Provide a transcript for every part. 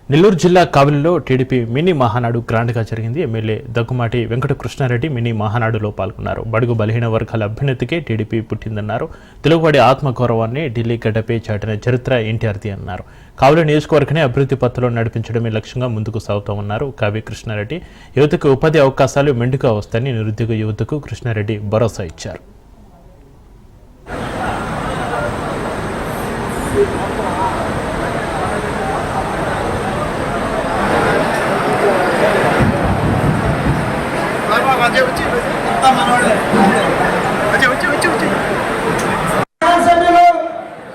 నెల్లూరు జిల్లా కావలిలో TDP mini Mahanadu గ్రాండ్గా జరిగింది. ఎమ్మెల్యే దగ్గుమాటి వెంకట కృష్ణారెడ్డి మినీ మహానాడులో పాల్గొన్నారు. బడుగు బలహీన వర్గాల అభ్యున్నతికే టీడీపీ పుట్టిందన్నారు. తెలుగువాడి ఆత్మగౌరవాన్ని ఢిల్లీ గడ్డపై చాటిన చరిత్ర ఎన్టీఆర్ది అన్నారు. కావలి నియోజకవర్గాన్ని అభివృద్ధి పథంలో నడిపించడమే లక్ష్యంగా ముందుకు సాగుతామన్నారు. కావి కృష్ణారెడ్డి యువతకు ఉపాధి అవకాశాలు మెండుగా వస్తాయని నిరుద్యోగ యువతకు కృష్ణారెడ్డి భరోసా ఇచ్చారు.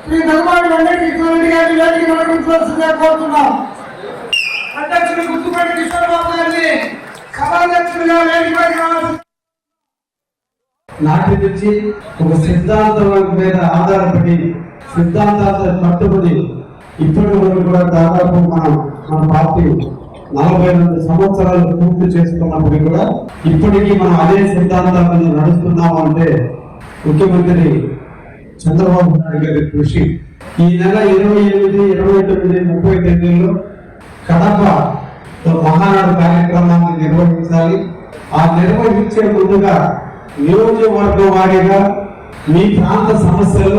శ్రీ దగ్గుమాటి వెంకట కృష్ణారెడ్డి గారి వేదిక నడిపించవలసిందిగా కోరుతున్నాం. అధ్యక్షుడు గుర్తుపట్టి కిషోర్బాబు గారిని సభాధ్యక్షుడిగా వేదికపైకి రావాల్సింది. నాటి నుంచి ఒక సిద్ధాంతం మీద ఆధారపడి సిద్ధాంతాలతో కట్టుబడి ఇప్పటి వరకు కూడా దాదాపు మన పార్టీ 42 సంవత్సరాలు పూర్తి చేసుకున్నప్పుడు కూడా ఇప్పటికీ మనం అదే సిద్ధాంతాల మీద నడుస్తున్నాము అంటే ముఖ్యమంత్రి చంద్రబాబు నాయుడు గారి కృషి. ఈ నెల 28, 29, 30 తేదీల్లో కడప మహానాడు కార్యక్రమాన్ని నిర్వహించాలి. ఆ నిర్వహించే ముందుగా నియోజకవర్గం వారీగా మీ ప్రాంత సమస్యలు,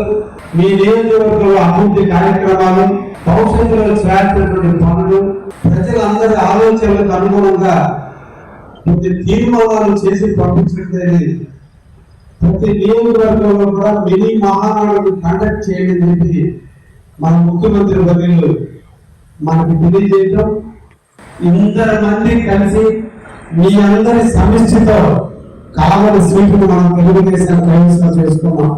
మీ నియోజకవర్గంలో అభివృద్ధి కార్యక్రమాలు, భవిష్యత్తులో చేయాల్సినటువంటి పనులు, ప్రజలందరి ఆలోచనలకు అనుగుణంగా కొన్ని తీర్మానాలు చేసి పంపించట్లేదు. ప్రతి నియోజకవర్గంలో కూడా మినీ మహానాడు కండక్ట్ చేయడం చెప్పి మన ముఖ్యమంత్రి వర్యులు మనకు తెలియజేయటం, ఇందరు మంది కలిసి మీ అందరి సమస్యతో కావలి సీటును మనం తెలుగుదేశం కైవసం చేసుకున్నాం.